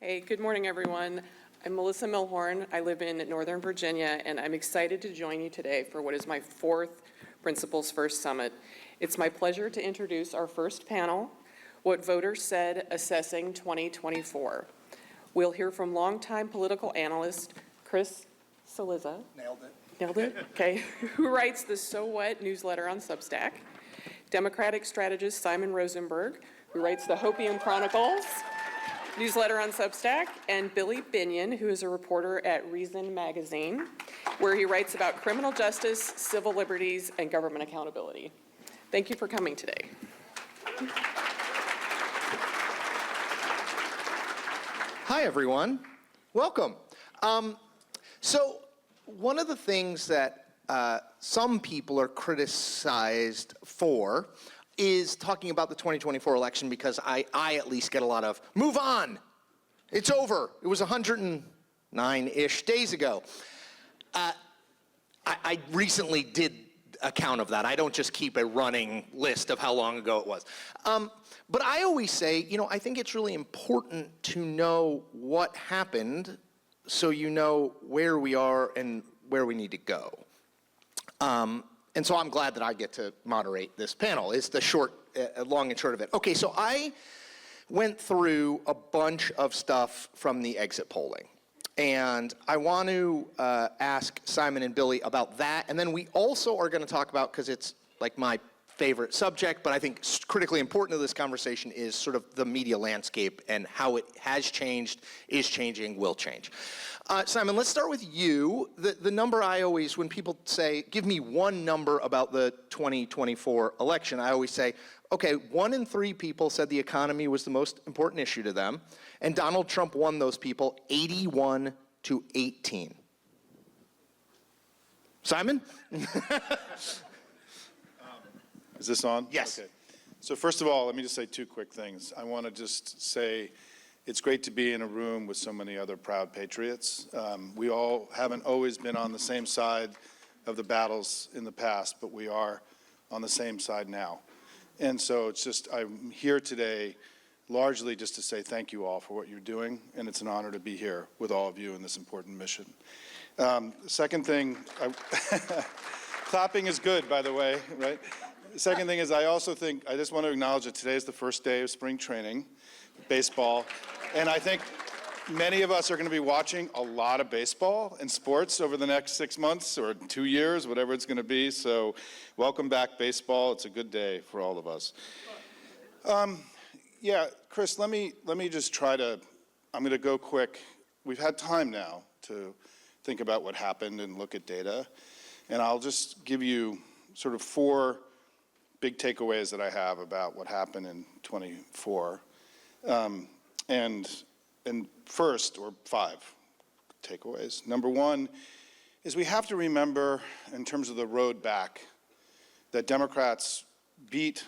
Hey, good morning, everyone. I'm Melissa Milhorn. I live in Northern Virginia, and I'm excited to join you today for what is my fourth Principles First Summit. It's my pleasure to introduce our first panel, What Voters Said Assessing 2024. We'll hear from longtime political analyst Chris Cillizza. Nailed it. Nailed it? Okay. Who writes the So What newsletter on Substack. Democratic strategist Simon Rosenberg, who writes the Hopium Chronicles newsletter on Substack, and Billy Binion, who is a reporter at Reason magazine, where he writes about criminal justice, civil liberties, and government accountability. Thank you for coming today. Hi, everyone. Welcome. So one of the things that some people are criticized for is talking about the 2024 election, because I at least get a lot of, move on, it's over. It was 109-ish days ago. I recently did a count of that. I don't just keep a running list of how long ago it was. But I always say, I think it's really important to know what happened so you know where we are and where we need to go. And so I'm glad that I get to moderate this panel. It's the long and short of it. Okay, so I went through a bunch of stuff from the exit polling. And I want to ask Simon and Billy about that. And then we also are going to talk about, because it's like my favorite subject, but I think critically important to this conversation, is sort of the media landscape and how it has changed, is changing, will change. Simon, let's start with you. The number I always, when people say, give me one number about the 2024 election, I always say, okay, 1 in 3 people said the economy was the most important issue to them, and Donald Trump won those people 81-18. Simon? Is this on? Yes. Okay. So first of all, let me just say 2 quick things. I want to just say it's great to be in a room with so many other proud patriots. We all haven't always been on the same side of the battles in the past, but we are on the same side now. And so it's just, I'm here today largely just to say thank you all for what you're doing, and it's an honor to be here with all of you in this important mission. Second thing, clapping is good, by the way, right? The second thing is, I just want to acknowledge that today is the first day of spring training, baseball, and I think many of us are going to be watching a lot of baseball and sports over the next 6 months or 2 years, whatever it's going to be. So welcome back, baseball. It's a good day for all of us. Yeah, Chris, let me just try to, I'm going to go quick. We've had time now to think about what happened and look at data, and I'll just give you sort of 4 big takeaways that I have about what happened in 24. And first, or 5 takeaways. Number 1 is we have to remember, in terms of the road back, that Democrats beat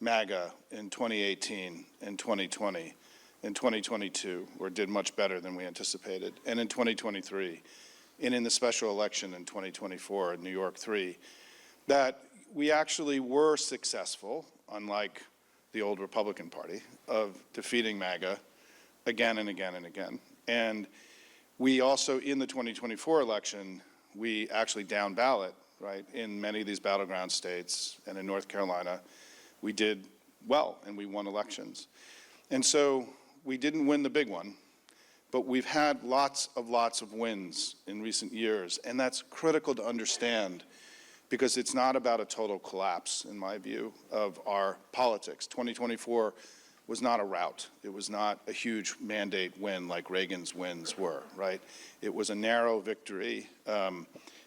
MAGA in 2018 and 2020, in 2022, or did much better than we anticipated, and in 2023, and in the special election in 2024 in New York 3, that we actually were successful, unlike the old Republican Party, of defeating MAGA again and again and again. And we also, in the 2024 election, we actually down ballot, right, in many of these battleground states, and in North Carolina, we did well and we won elections. And so we didn't win the big one, but we've had lots of wins in recent years, and that's critical to understand, because it's not about a total collapse, in my view, of our politics. 2024 was not a rout. It was not a huge mandate win like Reagan's wins were, right? It was a narrow victory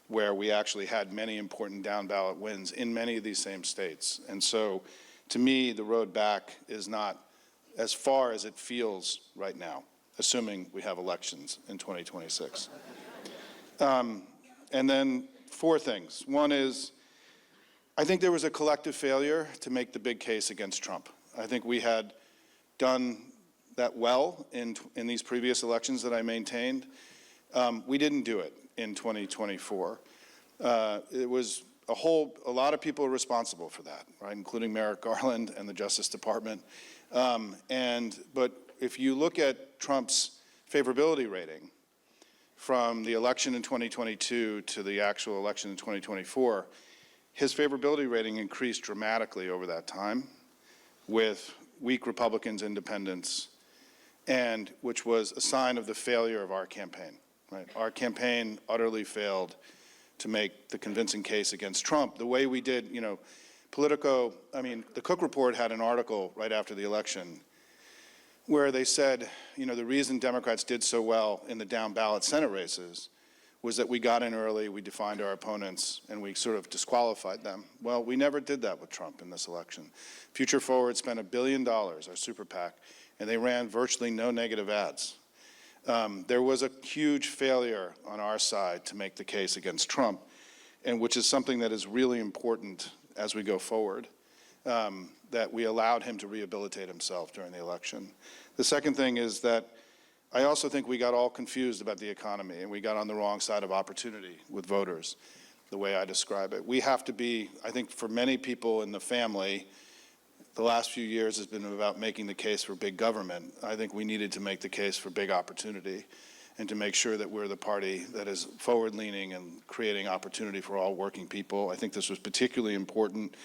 where we actually had many important down-ballot wins in many of these same states. And so, to me, the road back is not as far as it feels right now, assuming we have elections in 2026. And then 4 things. One is, I think there was a collective failure to make the big case against Trump. I think we had done that well in these previous elections that I maintained. We didn't do it in 2024. It was a lot of people are responsible for that, right, including Merrick Garland and the Justice Department. But if you look at Trump's favorability rating from the election in 2022 to the actual election in 2024, his favorability rating increased dramatically over that time with weak Republicans, independents, and which was a sign of the failure of our campaign, right? Our campaign utterly failed to make the convincing case against Trump the way we did, you know, the Cook Report had an article right after the election where they said, you know, the reason Democrats did so well in the down ballot Senate races was that we got in early, we defined our opponents, and we sort of disqualified them. Well, we never did that with Trump in this election. Future Forward spent $1 billion, our super PAC, and they ran virtually no negative ads. There was a huge failure on our side to make the case against Trump, and which is something that is really important as we go forward, that we allowed him to rehabilitate himself during the election. The second thing is that I also think we got all confused about the economy, and we got on the wrong side of opportunity with voters, the way I describe it. We have to be, I think for many people in the family, the last few years has been about making the case for big government. I think we needed to make the case for big opportunity and to make sure that we're the party that is forward-leaning and creating opportunity for all working people. I think this was particularly important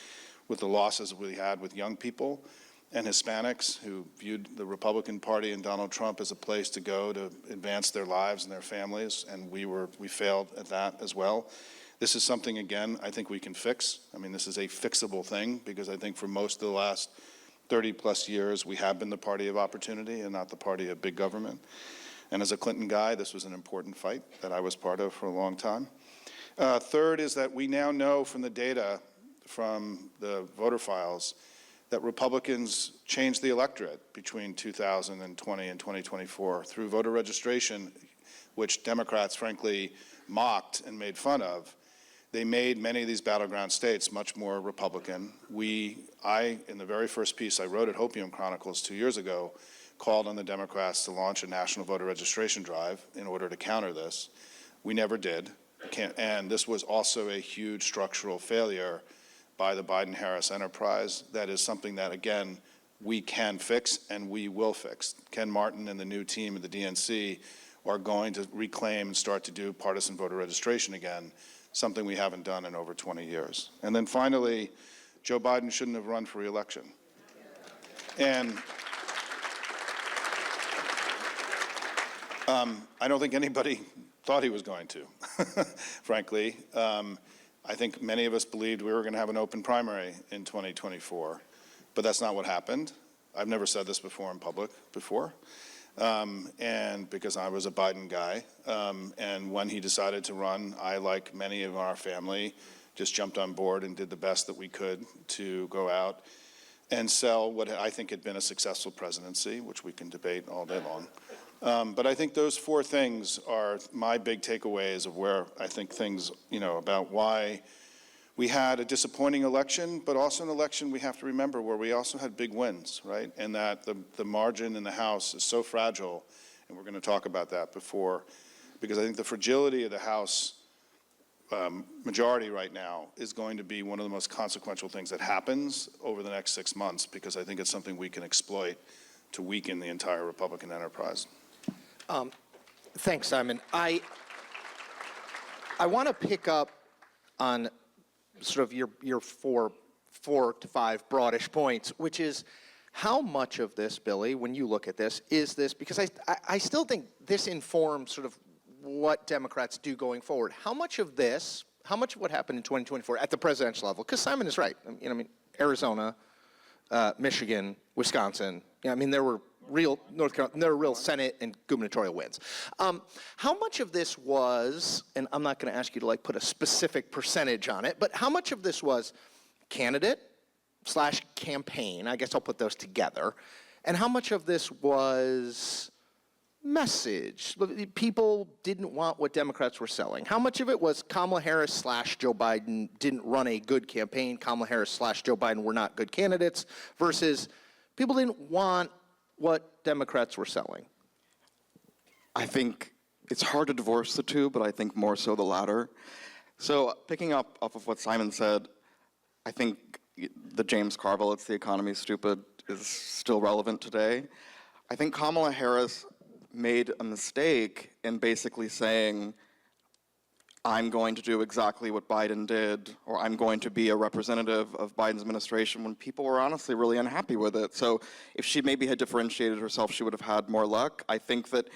with the losses we had with young people and Hispanics who viewed the Republican Party and Donald Trump as a place to go to advance their lives and their families, and we failed at that as well. This is something, again, I think we can fix. I mean, this is a fixable thing because I think for most of the last 30-plus years, we have been the party of opportunity and not the party of big government. And as a Clinton guy, this was an important fight that I was part of for a long time. Third is that we now know from the data from the voter files that Republicans changed the electorate between 2020 and 2024 through voter registration, which Democrats, frankly, mocked and made fun of. They made many of these battleground states much more Republican. I, in the very first piece I wrote at Hopium Chronicles 2 years ago, called on the Democrats to launch a national voter registration drive in order to counter this. We never did. And this was also a huge structural failure by the Biden-Harris enterprise. That is something that, again, we can fix and we will fix. Ken Martin and the new team at the DNC are going to reclaim and start to do partisan voter registration again, something we haven't done in over 20 years. And then finally, Joe Biden shouldn't have run for re-election. And I don't think anybody thought he was going to, frankly. I think many of us believed we were going to have an open primary in 2024, but that's not what happened. I've never said this before in public before, and because I was a Biden guy, and when he decided to run, I, like many of our family, just jumped on board and did the best that we could to go out and sell what I think had been a successful presidency, which we can debate all day long. But I think those four things are my big takeaways of where I think things, about why we had a disappointing election, but also an election we have to remember where we also had big wins, right? And that the margin in the House is so fragile, and we're going to talk about that before, because I think the fragility of the House majority right now is going to be one of the most consequential things that happens over the next 6 months, because I think it's something we can exploit to weaken the entire Republican enterprise. Thanks, Simon. I want to pick up on sort of your four to five broadish points, which is how much of this, Billy, when you look at this, is this, because I still think this informs sort of what Democrats do going forward. How much of what happened in 2024 at the presidential level, because Simon is right, Arizona, Michigan, Wisconsin, there were real Senate and gubernatorial wins. How much of this was, and I'm not going to ask you to put a specific percentage on it, but how much of this was candidate/campaign, I guess I'll put those together, and how much of this was message? People didn't want what Democrats were selling. How much of it was Kamala Harris/Joe Biden didn't run a good campaign, Kamala Harris/Joe Biden were not good candidates, versus people didn't want what Democrats were selling? I think it's hard to divorce the two, but I think more so the latter. So picking up off of what Simon said, I think the James Carville, "It's the economy, stupid," is still relevant today. I think Kamala Harris made a mistake in basically saying, I'm going to do exactly what Biden did, or I'm going to be a representative of Biden's administration, when people were honestly really unhappy with it. So if she maybe had differentiated herself, she would have had more luck. I think that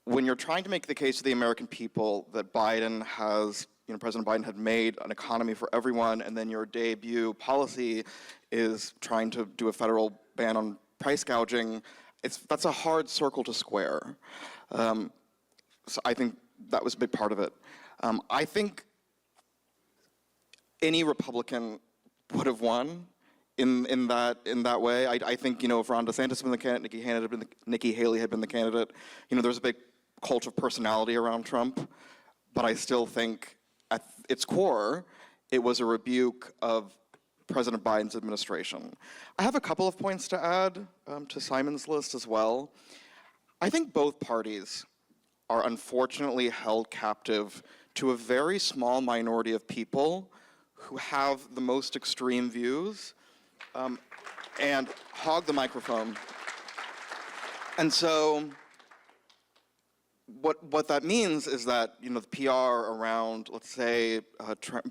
when you're trying to make the case to the American people that Biden has, President Biden had made an economy for everyone, and then your debut policy is trying to do a federal ban on price gouging, that's a hard circle to square. So I think that was a big part of it. I think any Republican would have won in that way. I think, if Ron DeSantis had been the candidate, Nikki Haley had been the candidate, there's a big cult of personality around Trump, but I still think at its core, it was a rebuke of President Biden's administration. I have a couple of points to add to Simon's list as well. I think both parties are unfortunately held captive to a very small minority of people who have the most extreme views and hog the microphone. And so what that means is that, the PR around, let's say,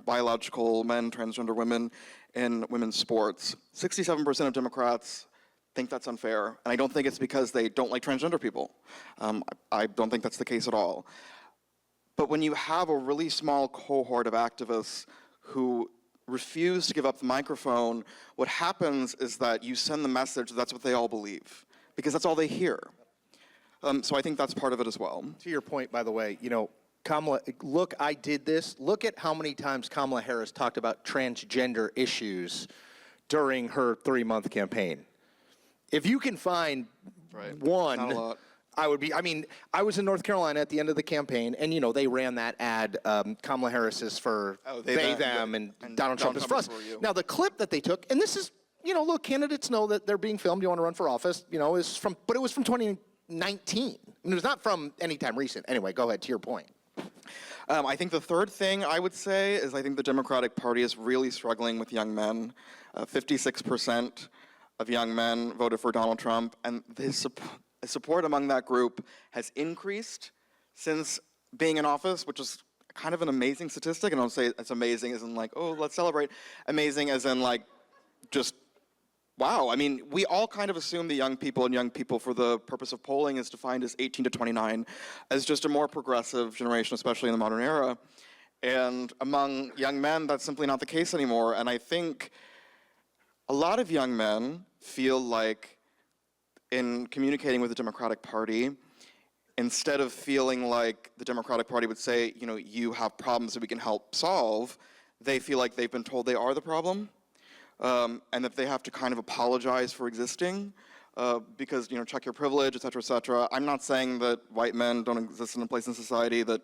biological men, transgender women in women's sports, 67% of Democrats think that's unfair, and I don't think it's because they don't like transgender people. I don't think that's the case at all. But when you have a really small cohort of activists who refuse to give up the microphone, what happens is that you send the message that that's what they all believe, because that's all they hear. So I think that's part of it as well. To your point, by the way, Kamala, look, I did this. Look at how many times Kamala Harris talked about transgender issues during her 3-month campaign. If you can find one, Not a lot. I was in North Carolina at the end of the campaign, and, they ran that ad, Kamala Harris is for they, them, and Donald Trump is for us. Now, the clip that they took, and this is, look, candidates know that they're being filmed, you want to run for office, but it was from 2019. It was not from any time recent. Anyway, go ahead, to your point. I think the third thing I would say is I think the Democratic Party is really struggling with young men. 56% of young men voted for Donald Trump, and his support among that group has increased since being in office, which is kind of an amazing statistic. And I don't say it's amazing as in like, oh, let's celebrate. Amazing as in like, just wow. I mean, we all kind of assume that young people for the purpose of polling is defined as 18 to 29 as just a more progressive generation, especially in the modern era. And among young men, that's simply not the case anymore. And I think a lot of young men feel like in communicating with the Democratic Party, instead of feeling like the Democratic Party would say, you have problems that we can help solve, they feel like they've been told they are the problem. And that they have to kind of apologize for existing because, check your privilege, et cetera, I'm not saying that white men don't exist in a place in society that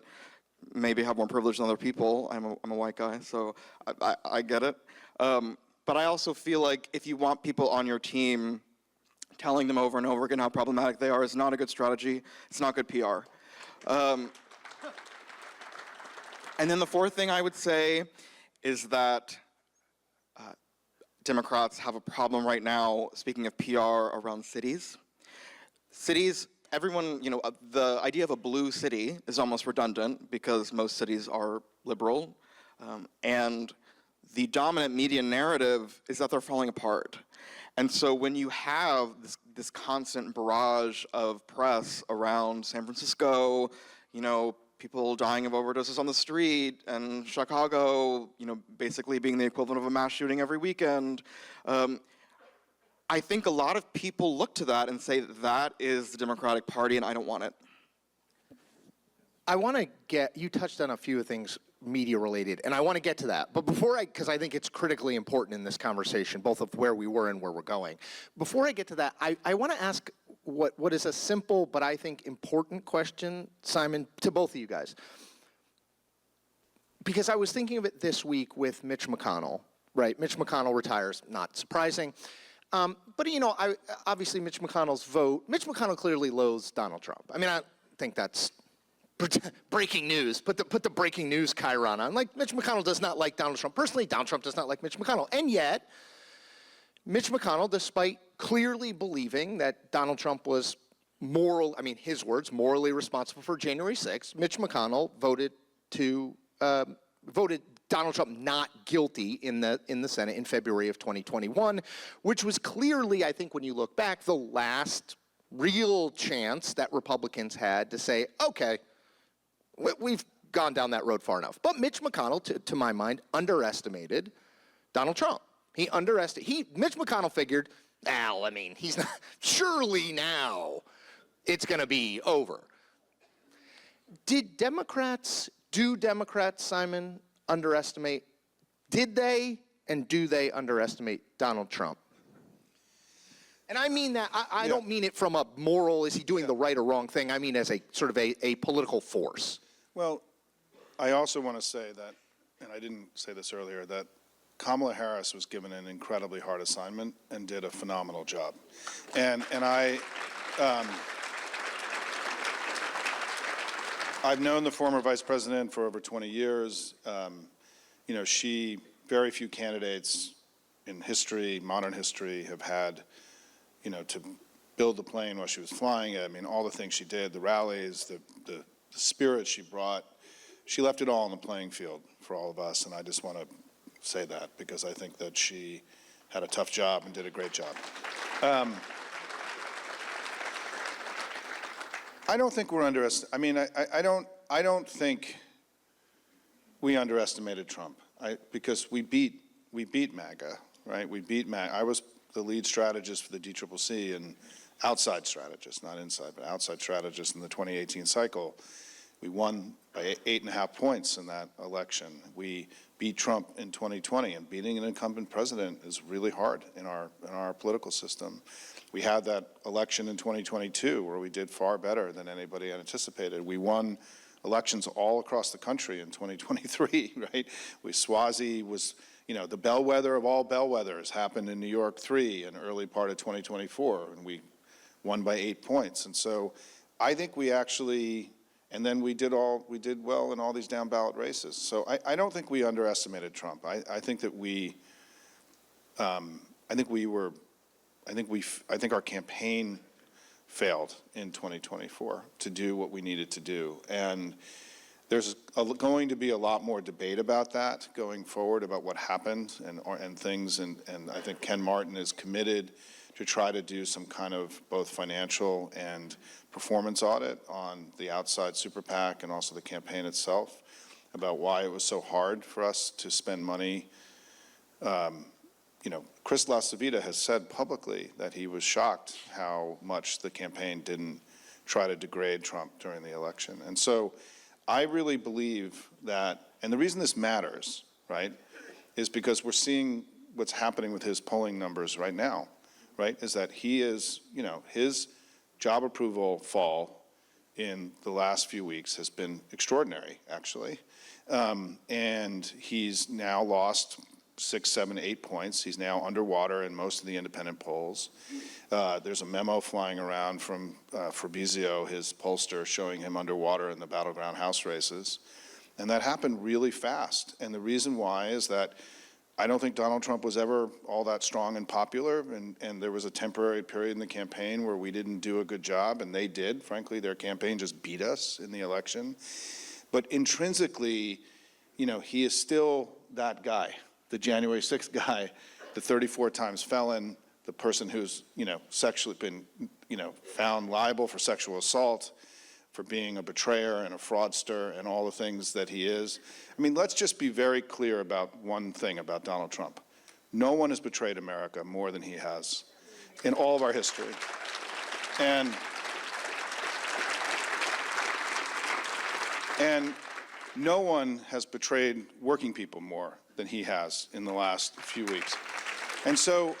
maybe have more privilege than other people. I'm a white guy, so I get it. But I also feel like if you want people on your team telling them over and over again how problematic they are is not a good strategy. It's not good PR. And then the fourth thing I would say is that Democrats have a problem right now, speaking of PR, around cities. Cities, everyone, the idea of a blue city is almost redundant because most cities are liberal. And the dominant media narrative is that they're falling apart. And so when you have this constant barrage of press around San Francisco, people dying of overdoses on the street, and Chicago, basically being the equivalent of a mass shooting every weekend. I think a lot of people look to that and say that is the Democratic Party, and I don't want it. I want to you touched on a few things media related, and I want to get to that. But because I think it's critically important in this conversation, both of where we were and where we're going. Before I get to that, I want to ask what is a simple but I think important question, Simon, to both of you guys. Because I was thinking of it this week with Mitch McConnell, right? Mitch McConnell retires, not surprising. But, obviously Mitch McConnell clearly loathes Donald Trump. I mean, I think that's breaking news. Put the breaking news chyron on. Like, Mitch McConnell does not like Donald Trump. Personally, Donald Trump does not like Mitch McConnell. And yet, Mitch McConnell, despite clearly believing that Donald Trump was his words, morally responsible for January 6th, Mitch McConnell voted Donald Trump not guilty in the Senate in February of 2021, which was clearly, I think when you look back, the last real chance that Republicans had to say, okay, we've gone down that road far enough. But Mitch McConnell, to my mind, underestimated Donald Trump. Mitch McConnell figured, he's not, surely now it's going to be over. Do Democrats, Simon, underestimate, did they and do they underestimate Donald Trump? And I mean that, I don't mean it from a moral, is he doing the right or wrong thing? I mean as a sort of a political force. Well, I also want to say that, and I didn't say this earlier, that Kamala Harris was given an incredibly hard assignment and did a phenomenal job. I've known the former vice president for over 20 years. Very few candidates in history, modern history, have had, to build the plane while she was flying it. All the things she did, the rallies, the spirit she brought, she left it all on the playing field for all of us, and I just want to say that because I think that she had a tough job and did a great job. I don't think we're I don't think we underestimated Trump because we beat MAGA, right? We beat MAGA. I was the lead strategist for the DCCC and outside strategist, not inside, but outside strategist in the 2018 cycle. We won by 8.5 points in that election. We beat Trump in 2020, and beating an incumbent president is really hard in our political system. We had that election in 2022 where we did far better than anybody had anticipated. We won elections all across the country in 2023, right? Swazi was, the bellwether of all bellwethers happened in New York 3 in early part of 2024, and we won by 8 points. And so I think we actually, and then we did well in all these down ballot races. So I don't think we underestimated Trump. I think our campaign failed in 2024 to do what we needed to do. And there's going to be a lot more debate about that going forward, about what happened and things. And I think Ken Martin is committed to try to do some kind of both financial and performance audit on the outside super PAC and also the campaign itself, about why it was so hard for us to spend money. Chris LaCivita has said publicly that he was shocked how much the campaign didn't try to degrade Trump during the election. And so I really believe that, and the reason this matters, right, is because we're seeing what's happening with his polling numbers right now, right, is that he is, his job approval fall in the last few weeks has been extraordinary, actually. And he's now lost 6, 7, 8 points. He's now underwater in most of the independent polls. There's a memo flying around from Fabrizio, his pollster, showing him underwater in the battleground House races. And that happened really fast. And the reason why is that I don't think Donald Trump was ever all that strong and popular. And there was a temporary period in the campaign where we didn't do a good job, and they did. Frankly, their campaign just beat us in the election. But intrinsically, he is still that guy. The January 6th guy, the 34 times felon, the person who's, sexually been, found liable for sexual assault, for being a betrayer and a fraudster and all the things that he is. Let's just be very clear about one thing about Donald Trump. No one has betrayed America more than he has in all of our history. And no one has betrayed working people more than he has in the last few weeks. And so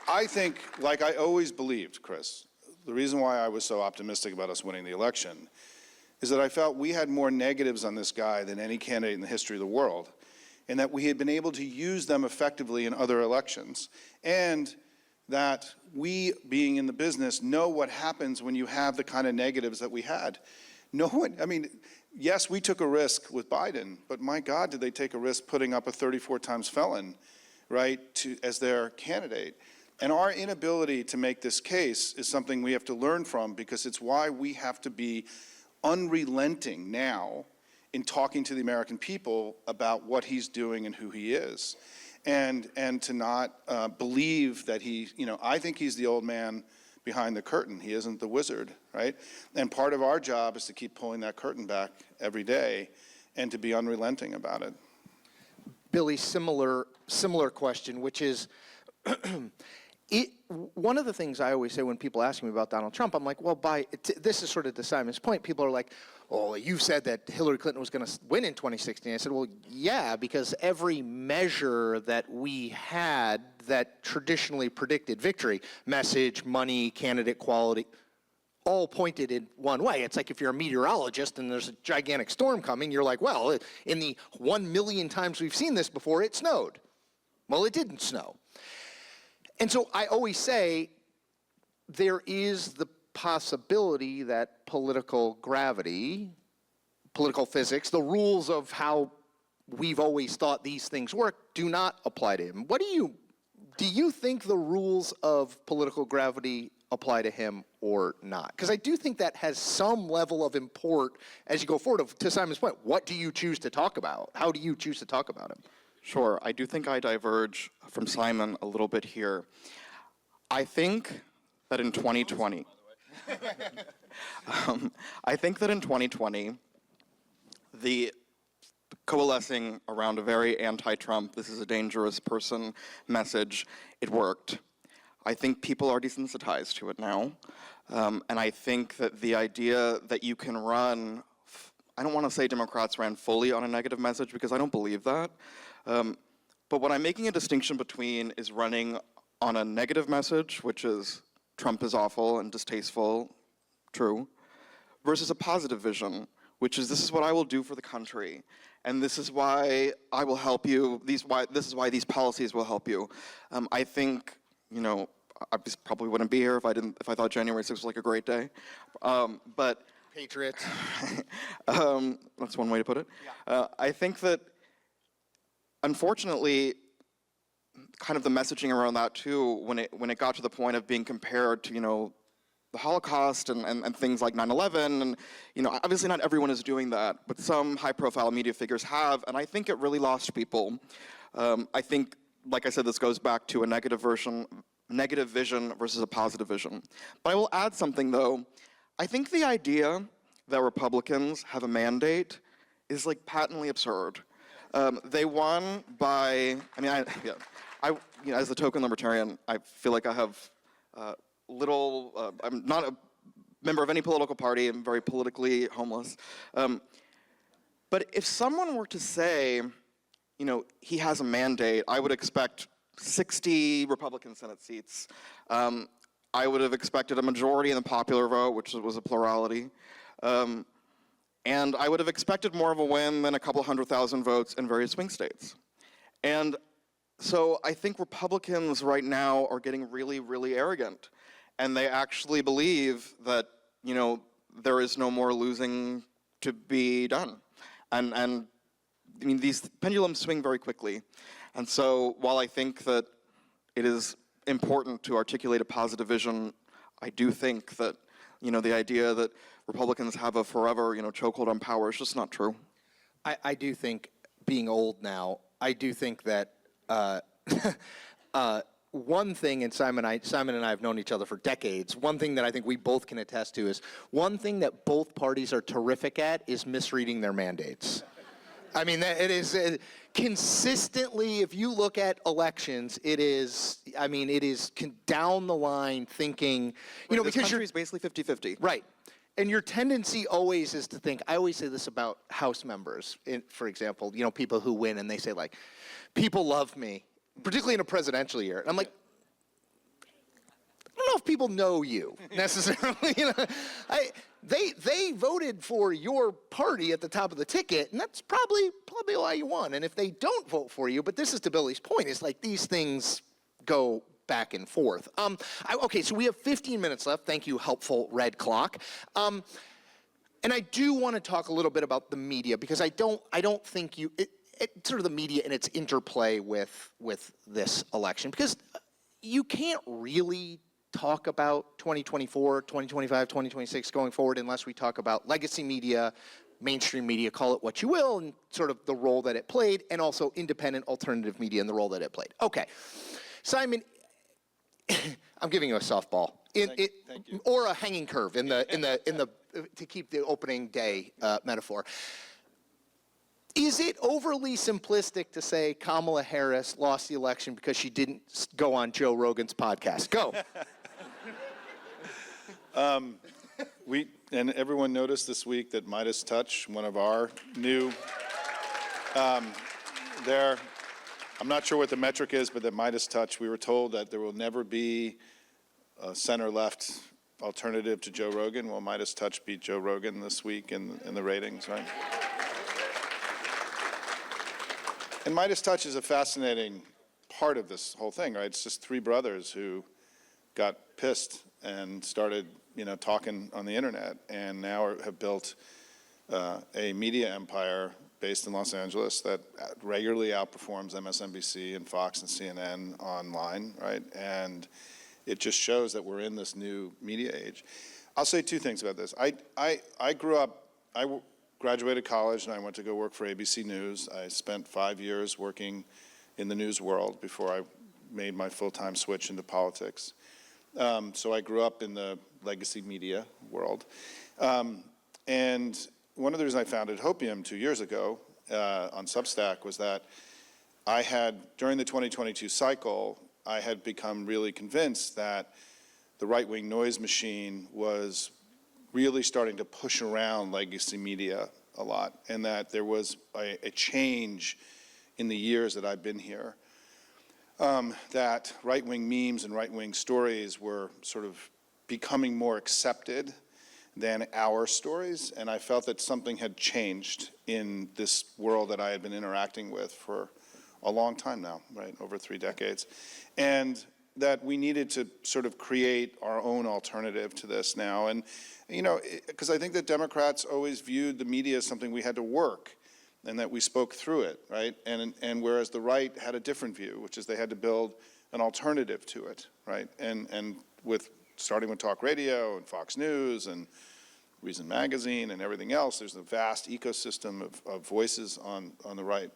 I think, like I always believed, Chris, the reason why I was so optimistic about us winning the election is that I felt we had more negatives on this guy than any candidate in the history of the world, and that we had been able to use them effectively in other elections, and that we, being in the business, know what happens when you have the kind of negatives that we had. No one, yes, we took a risk with Biden, but my God, did they take a risk putting up a 34 times felon, right, as their candidate. And our inability to make this case is something we have to learn from, because it's why we have to be unrelenting now in talking to the American people about what he's doing and who he is. And to not believe that I think he's the old man behind the curtain. He isn't the wizard, right? And part of our job is to keep pulling that curtain back every day and to be unrelenting about it. Billy, similar question, which is, one of the things I always say when people ask me about Donald Trump, I'm like, well, this is sort of to Simon's point. People are like, oh, you said that Hillary Clinton was going to win in 2016. I said, well, yeah, because every measure that we had that traditionally predicted victory, message, money, candidate quality, all pointed in one way. It's like if you're a meteorologist and there's a gigantic storm coming, you're like, well, in the 1 million times we've seen this before, it snowed. Well, it didn't snow. And so I always say there is the possibility that political gravity, political physics, the rules of how we've always thought these things work do not apply to him. Do you think the rules of political gravity apply to him or not? Because I do think that has some level of import as you go forward. To Simon's point, what do you choose to talk about? How do you choose to talk about him? Sure, I do think I diverge from Simon a little bit here. I think that in 2020, the coalescing around a very anti-Trump, this is a dangerous person message, it worked. I think people are desensitized to it now. And I think that the idea that you can run, I don't want to say Democrats ran fully on a negative message because I don't believe that. But what I'm making a distinction between is running on a negative message, which is Trump is awful and distasteful, true, versus a positive vision, which is this is what I will do for the country, and this is why I will help you, this is why these policies will help you. I think, I probably wouldn't be here if I thought January 6th was like a great day. But Patriots. That's one way to put it. Yeah. I think that, unfortunately, kind of the messaging around that too, when it got to the point of being compared to, the Holocaust and things like 9/11, and obviously not everyone is doing that, but some high-profile media figures have, and I think it really lost people. I think, like I said, this goes back to a negative vision versus a positive vision. But I will add something though. I think the idea that Republicans have a mandate is like patently absurd. They won by, as the token libertarian, I feel like I have I'm not a member of any political party. I'm very politically homeless. But if someone were to say, he has a mandate, I would expect 60 Republican Senate seats. I would have expected a majority in the popular vote, which was a plurality. And I would have expected more of a win than a couple 100,000 votes in various swing states. And so I think Republicans right now are getting really, really arrogant. And they actually believe that, there is no more losing to be done. And these pendulums swing very quickly. And so while I think that it is important to articulate a positive vision, I do think that, the idea that Republicans have a forever, chokehold on power is just not true. I do think, being old now, I do think that one thing, and Simon and I have known each other for decades, one thing that I think we both can attest to is one thing that both parties are terrific at is misreading their mandates. It is consistently, if you look at elections, it is down the line thinking, because this country is basically 50-50. Right. And your tendency always is to think, I always say this about House members, for example, people who win and they say like, people love me, particularly in a presidential year. And I'm like, I don't know if people know you necessarily. They voted for your party at the top of the ticket, and that's probably why you won. And if they don't vote for you, but this is to Billy's point, is like these things go back and forth. Okay, so we have 15 minutes left. Thank you, helpful red clock. And I do want to talk a little bit about the media, because I don't think sort of the media and its interplay with this election, because you can't really talk about 2024, 2025, 2026 going forward unless we talk about legacy media, mainstream media, call it what you will, and sort of the role that it played, and also independent alternative media and the role that it played. Okay, Simon, I'm giving you a softball, Thank you. or a hanging curve in the to keep the opening day metaphor. Is it overly simplistic to say Kamala Harris lost the election because she didn't go on Joe Rogan's podcast? Go. And everyone noticed this week that Midas Touch, one of our new, there, I'm not sure what the metric is, but that Midas Touch, we were told that there will never be a center-left alternative to Joe Rogan. Well, Midas Touch beat Joe Rogan this week in the ratings, right? And Midas Touch is a fascinating part of this whole thing, right? It's just three brothers who got pissed and started, talking on the internet, and now have built a media empire based in Los Angeles that regularly outperforms MSNBC and Fox and CNN online, right? And it just shows that we're in this new media age. I'll say two things about this. I grew up, graduated college and I went to go work for ABC News. I spent 5 years working in the news world before I made my full-time switch into politics. So I grew up in the legacy media world. And one of the reasons I founded Hopium 2 years ago on Substack was that I had, during the 2022 cycle, I had become really convinced that the right-wing noise machine was really starting to push around legacy media a lot, and that there was a change in the years that I've been here, that right-wing memes and right-wing stories were sort of becoming more accepted than our stories, and I felt that something had changed in this world that I had been interacting with for a long time now, right, over 3 decades, and that we needed to sort of create our own alternative to this now. And, because I think that Democrats always viewed the media as something we had to work, and that we spoke through it, right? And whereas the right had a different view, which is they had to build an alternative to it, right? And with starting with talk radio and Fox News and Reason Magazine and everything else, there's a vast ecosystem of voices on the right.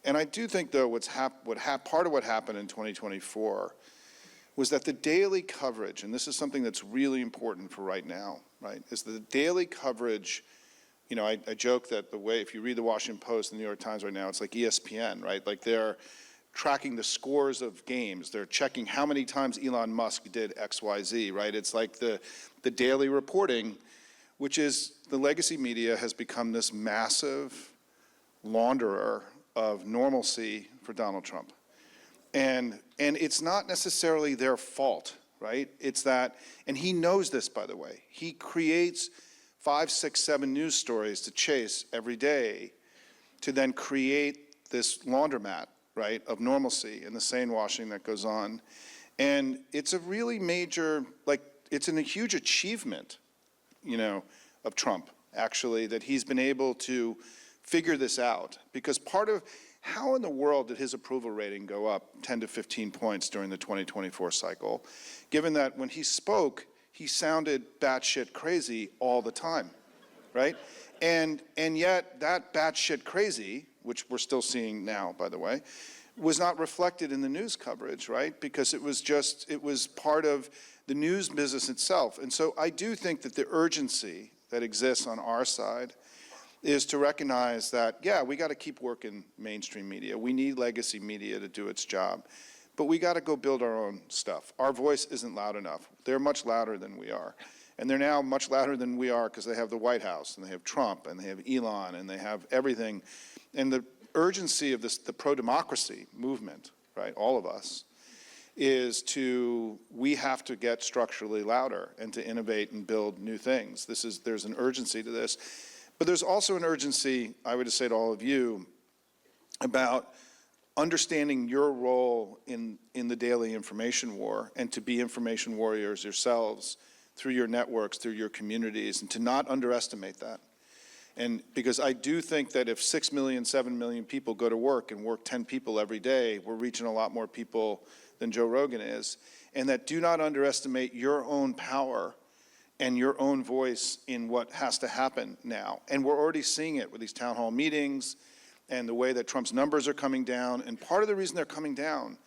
And I do think, though, part of what happened in 2024 was that the daily coverage, and this is something that's really important for right now, right, is the daily coverage. I joke that the way, if you read the Washington Post and the New York Times right now, it's like ESPN, right? Like they're tracking the scores of games. They're checking how many times Elon Musk did X, Y, Z, right? It's like the daily reporting, which is the legacy media has become this massive launderer of normalcy for Donald Trump. And it's not necessarily their fault, right? It's that, and he knows this, by the way. He creates 5, 6, 7 news stories to chase every day to then create this laundromat, right, of normalcy and the sane washing that goes on. And it's a really major, it's a huge achievement, of Trump, actually, that he's been able to figure this out. Because part of, how in the world did his approval rating go up 10 to 15 points during the 2024 cycle, given that when he spoke, he sounded batshit crazy all the time, right? And yet that batshit crazy, which we're still seeing now, by the way, was not reflected in the news coverage, right? Because it was part of the news business itself. And so I do think that the urgency that exists on our side is to recognize that, yeah, we got to keep working mainstream media. We need legacy media to do its job. But we got to go build our own stuff. Our voice isn't loud enough. They're much louder than we are. And they're now much louder than we are because they have the White House, and they have Trump, and they have Elon, and they have everything. And the urgency of this, the pro-democracy movement, right, all of us, is we have to get structurally louder and to innovate and build new things. There's an urgency to this. But there's also an urgency, I would just say to all of you, about understanding your role in the daily information war, and to be information warriors yourselves through your networks, through your communities, and to not underestimate that. And because I do think that if 6 million, 7 million people go to work and work 10 people every day, we're reaching a lot more people than Joe Rogan is, and that do not underestimate your own power and your own voice in what has to happen now. And we're already seeing it with these town hall meetings and the way that Trump's numbers are coming down. And part of the reason they're coming down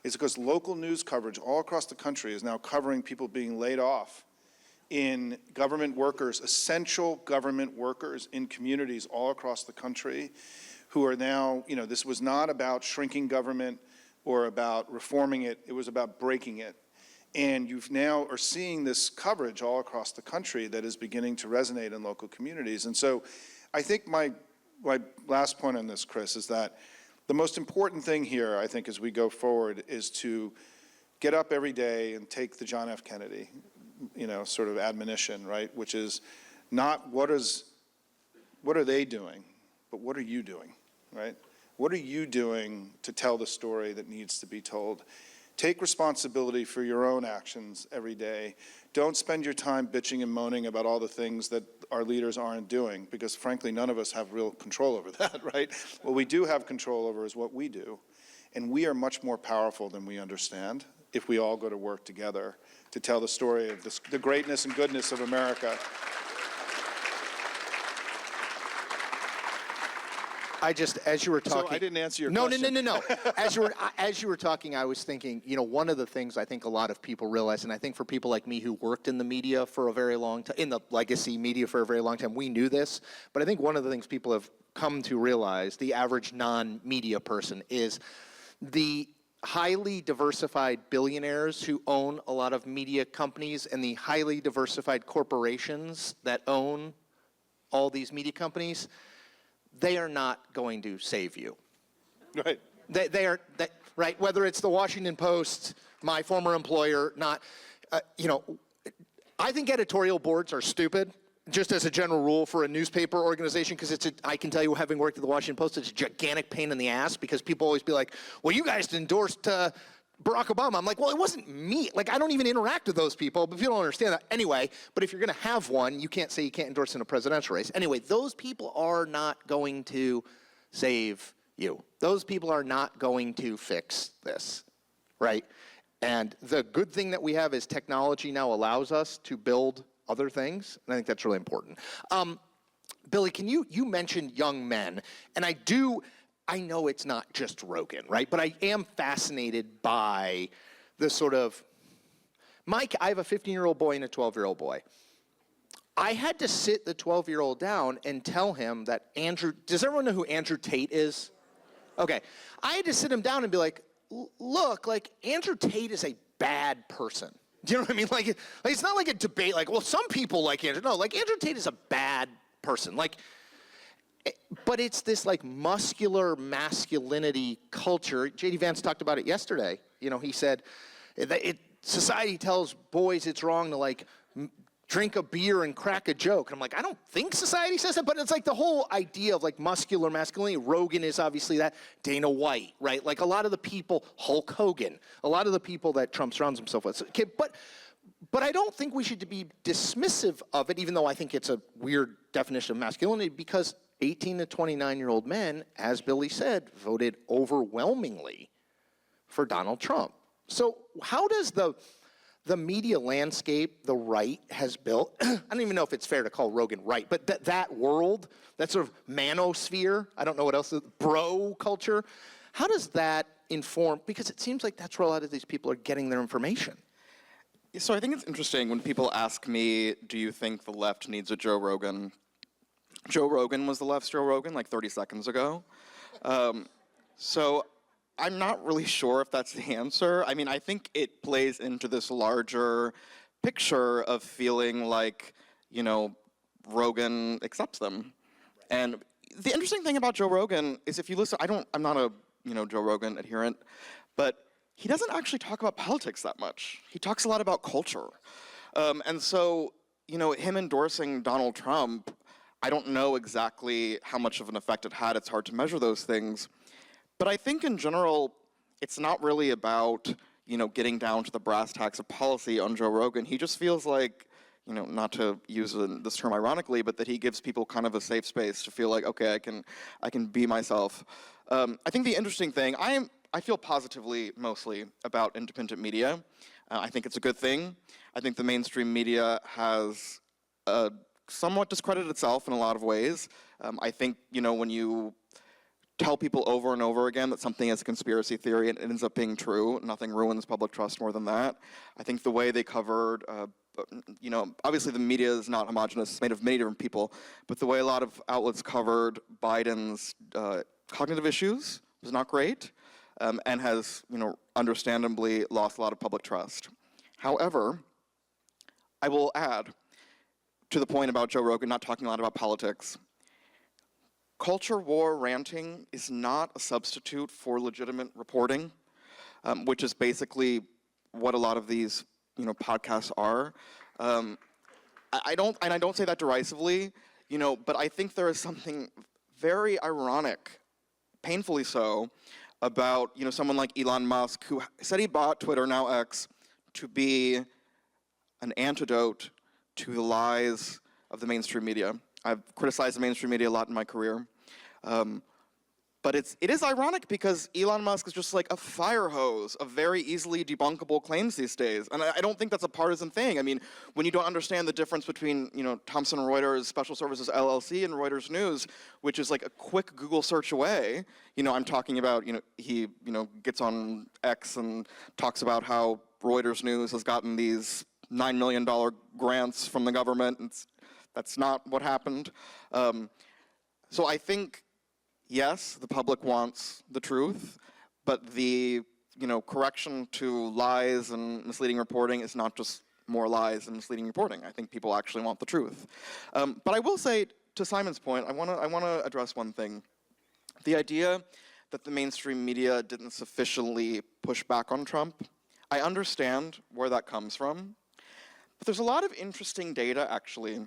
is because local news coverage all across the country is now covering people being laid off in government workers, essential government workers in communities all across the country who are now, this was not about shrinking government or about reforming it, it was about breaking it. And you've now are seeing this coverage all across the country that is beginning to resonate in local communities. And so I think my last point on this, Chris, is that the most important thing here, I think, as we go forward is to get up every day and take the John F. Kennedy, sort of admonition, right? Which is not what are they doing, but what are you doing, right? What are you doing to tell the story that needs to be told? Take responsibility for your own actions every day. Don't spend your time bitching and moaning about all the things that our leaders aren't doing, because frankly, none of us have real control over that, right? What we do have control over is what we do. And we are much more powerful than we understand if we all go to work together to tell the story of the greatness and goodness of America. As you were talking. So I didn't answer your No. question. As you were talking, I was thinking, one of the things I think a lot of people realize, and I think for people like me who worked in the media for a very long time, in the legacy media for a very long time, we knew this. But I think one of the things people have come to realize, the average non-media person, is the highly diversified billionaires who own a lot of media companies and the highly diversified corporations that own all these media companies, they are not going to save you. Right. Right, whether it's the Washington Post, my former employer, I think editorial boards are stupid, just as a general rule for a newspaper organization, because I can tell you, having worked at the Washington Post, it's a gigantic pain in the ass, because people always be like, well, you guys endorsed Barack Obama. I'm like, well, it wasn't me. Like, I don't even interact with those people, but people don't understand that. Anyway, but if you're going to have one, you can't say you can't endorse in a presidential race. Anyway, those people are not going to save you. Those people are not going to fix this, right? And the good thing that we have is technology now allows us to build other things, and I think that's really important. Billy, you mentioned young men, and I know it's not just Rogan, right? But I am fascinated by the sort of, I have a 15-year-old boy and a 12-year-old boy. I had to sit the 12-year-old down and tell him that does everyone know who Andrew Tate is? Okay. I had to sit him down and be like, look, like, Andrew Tate is a bad person. Do you know what I mean? Like it's not like a debate, like, well, some people like Andrew. No, like, Andrew Tate is a bad person. Like, but it's this, like, muscular masculinity culture. J.D. Vance talked about it yesterday. He said society tells boys it's wrong to, like, drink a beer and crack a joke. And I'm like, I don't think society says that, but it's like the whole idea of, like, muscular masculinity. Rogan is obviously that. Dana White, right? Like, a lot of the people, Hulk Hogan, a lot of the people that Trump surrounds himself with. Okay, but I don't think we should be dismissive of it, even though I think it's a weird definition of masculinity, because 18 to 29-year-old men, as Billy said, voted overwhelmingly for Donald Trump. So how does the media landscape the right has built, I don't even know if it's fair to call Rogan right, but that world, that sort of manosphere, I don't know what else, bro culture, how does that inform, because it seems like that's where a lot of these people are getting their information. So I think it's interesting when people ask me, do you think the left needs a Joe Rogan? Joe Rogan was the left's Joe Rogan like 30 seconds ago. So I'm not really sure if that's the answer. I mean, I think it plays into this larger picture of feeling like, Rogan accepts them. And the interesting thing about Joe Rogan is if you listen, I'm not a, Joe Rogan adherent, but he doesn't actually talk about politics that much. He talks a lot about culture. And so, him endorsing Donald Trump, I don't know exactly how much of an effect it had. It's hard to measure those things. But I think in general, it's not really about, getting down to the brass tacks of policy on Joe Rogan. He just feels like, not to use this term ironically, but that he gives people kind of a safe space to feel like, okay, I can be myself. I think the interesting thing, I I feel positively mostly about independent media. I think it's a good thing. I think the mainstream media has somewhat discredited itself in a lot of ways. I think, when you tell people over and over again that something is a conspiracy theory and it ends up being true, nothing ruins public trust more than that. I think the way they covered, obviously the media is not homogenous, it's made of many different people, but the way a lot of outlets covered Biden's cognitive issues was not great, and has, understandably lost a lot of public trust. However, I will add to the point about Joe Rogan not talking a lot about politics. Culture war ranting is not a substitute for legitimate reporting, which is basically what a lot of these, podcasts are. I don't say that derisively, but I think there is something very ironic, painfully so, about someone like Elon Musk, who said he bought Twitter, now X, to be an antidote to the lies of the mainstream media. I've criticized the mainstream media a lot in my career. But it is ironic because Elon Musk is just like a fire hose of very easily debunkable claims these days. And I don't think that's a partisan thing. I mean, when you don't understand the difference between, Thomson Reuters Special Services LLC and Reuters News, which is like a quick Google search away, I'm talking about, he, gets on X and talks about how Reuters News has gotten these $9 million grants from the government. That's not what happened. So I think, yes, the public wants the truth, but the correction to lies and misleading reporting is not just more lies and misleading reporting. I think people actually want the truth. But I will say, to Simon's point, I want to address one thing. The idea that the mainstream media didn't sufficiently push back on Trump, I understand where that comes from, but there's a lot of interesting data, actually,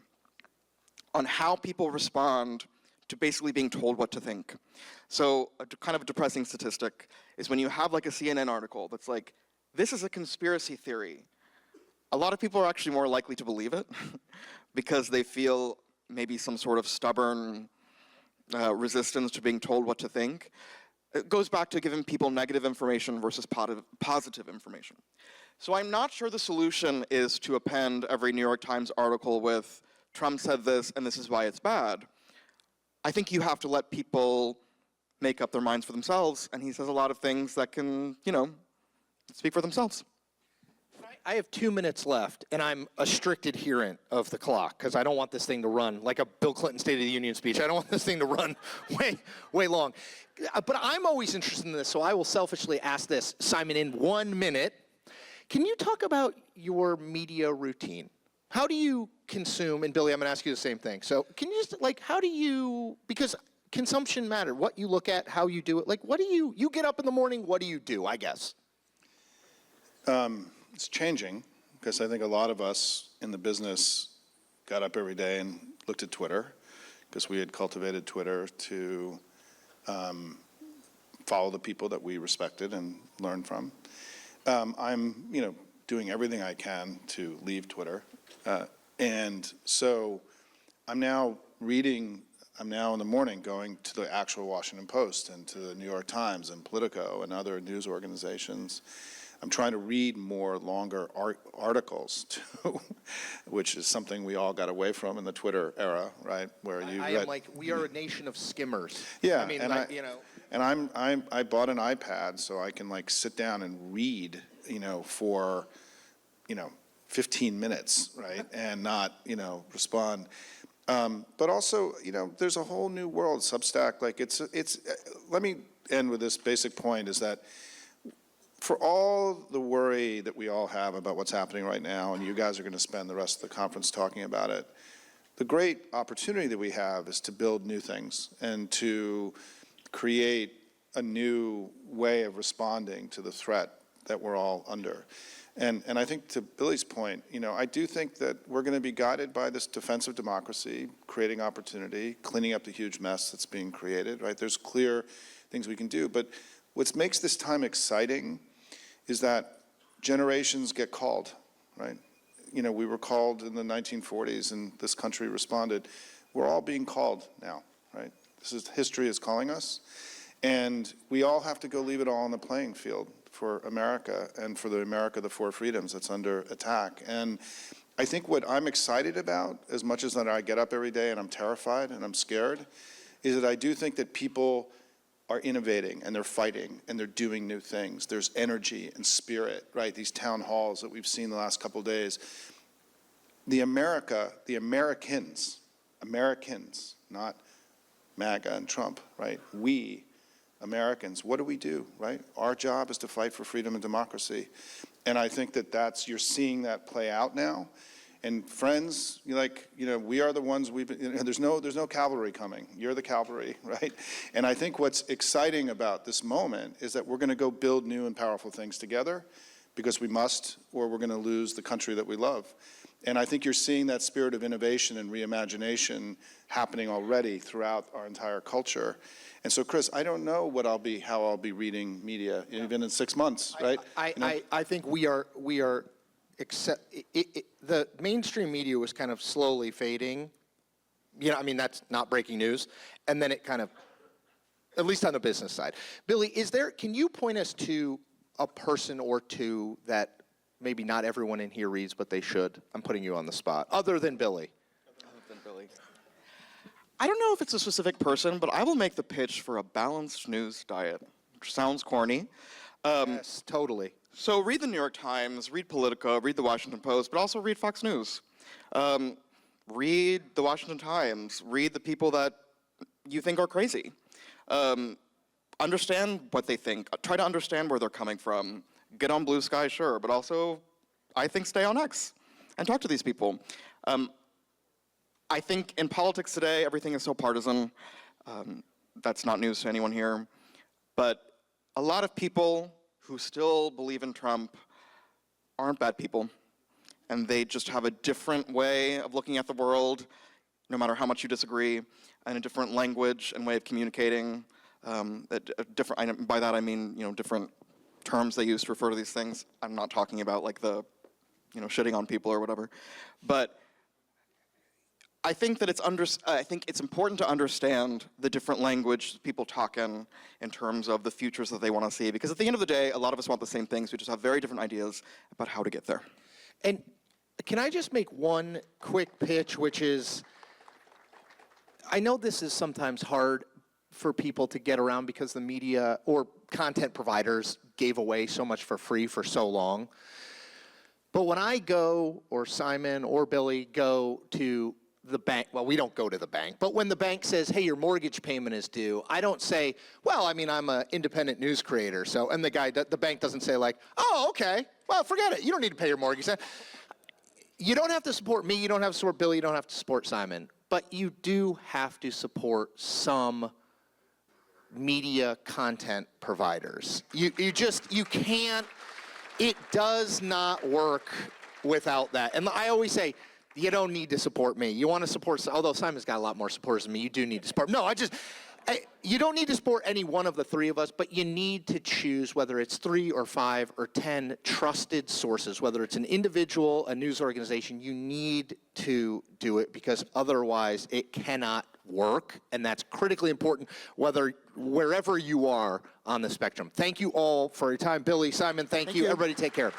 on how people respond to basically being told what to think. So a kind of a depressing statistic is when you have like a CNN article that's like, this is a conspiracy theory. A lot of people are actually more likely to believe it because they feel maybe some sort of stubborn resistance to being told what to think. It goes back to giving people negative information versus positive information. So I'm not sure the solution is to append every New York Times article with Trump said this and this is why it's bad. I think you have to let people make up their minds for themselves, and he says a lot of things that can, speak for themselves. I have 2 minutes left, and I'm a strict adherent of the clock because I don't want this thing to run like a Bill Clinton State of the Union speech. I don't want this thing to run way long. But I'm always interested in this, so I will selfishly ask this. Simon, in 1 minute, can you talk about your media routine? How do you consume, and Billy, I'm going to ask you the same thing. So can you just, how do you, because consumption matter, what you look at, how you do it, what do you get up in the morning, what do you do, I guess? It's changing, because I think a lot of us in the business got up every day and looked at Twitter, because we had cultivated Twitter to follow the people that we respected and learned from. I'm, doing everything I can to leave Twitter. And so I'm now in the morning going to the actual Washington Post and to the New York Times and Politico and other news organizations. I'm trying to read more longer articles too, which is something we all got away from in the Twitter era, right? Where you I am like, we are a nation of skimmers. Yeah, I mean, and I bought an iPad so I can sit down and read, for 15 minutes, right? And not, respond. But also, there's a whole new world, Substack. Let me end with this basic point is that for all the worry that we all have about what's happening right now, and you guys are going to spend the rest of the conference talking about it, the great opportunity that we have is to build new things and to create a new way of responding to the threat that we're all under. And I think to Billy's point, I do think that we're going to be guided by this defense of democracy, creating opportunity, cleaning up the huge mess that's being created, right? There's clear things we can do. But what makes this time exciting is that generations get called, right? We were called in the 1940s and this country responded. We're all being called now, right? History is calling us. And we all have to go leave it all on the playing field for America and for the America, the four freedoms that's under attack. And I think what I'm excited about, as much as that I get up every day and I'm terrified and I'm scared, is that I do think that people are innovating and they're fighting and they're doing new things. There's energy and spirit, right? These town halls that we've seen the last couple of days. The Americans, not MAGA and Trump, right? We, Americans, what do, right? Our job is to fight for freedom and democracy. And I think that you're seeing that play out now. And friends, we are the ones there's no cavalry coming. You're the cavalry, right? And I think what's exciting about this moment is that we're going to go build new and powerful things together because we must, or we're going to lose the country that we love. And I think you're seeing that spirit of innovation and reimagination happening already throughout our entire culture. And so, Chris, I don't know how I'll be reading media even in 6 months, right? I think the mainstream media was kind of slowly fading. That's not breaking news. And then it kind of, at least on the business side. Billy, can you point us to a person or two that maybe not everyone in here reads, but they should? I'm putting you on the spot. Other than Billy. I don't know if it's a specific person, but I will make the pitch for a balanced news diet, which sounds corny. Yes, totally. So read the New York Times, read Politico, read the Washington Post, but also read Fox News. Read the Washington Times, read the people that you think are crazy. Understand what they think. Try to understand where they're coming from. Get on Blue Sky, sure, but also, I think, stay on X and talk to these people. I think in politics today, everything is so partisan. That's not news to anyone here. But a lot of people who still believe in Trump aren't bad people. And they just have a different way of looking at the world, no matter how much you disagree, and a different language and way of communicating. By that I mean, different terms they use to refer to these things. I'm not talking about like the, shitting on people or whatever. But I think that it's important to understand the different language people talk in terms of the futures that they want to see. Because at the end of the day, a lot of us want the same things. We just have very different ideas about how to get there. And can I just make one quick pitch, which is, I know this is sometimes hard for people to get around because the media or content providers gave away so much for free for so long. But when I go, or Simon or Billy go to the bank, well, we don't go to the bank, but when the bank says, hey, your mortgage payment is due, I don't say, well, I'm an independent news creator, so, and the bank doesn't say like, oh, okay, well, forget it, you don't need to pay your mortgage. You don't have to support me, you don't have to support Billy, you don't have to support Simon, but you do have to support some media content providers. You can't, it does not work without that. And I always say, you don't need to support me. You want to support, although Simon's got a lot more supporters than me, you do need to support. No, you don't need to support any one of the three of us, but you need to choose whether it's 3 or 5 or 10 trusted sources, whether it's an individual, a news organization, you need to do it because otherwise it cannot work, and that's critically important wherever you are on the spectrum. Thank you all for your time. Billy, Simon, thank you. Everybody take care.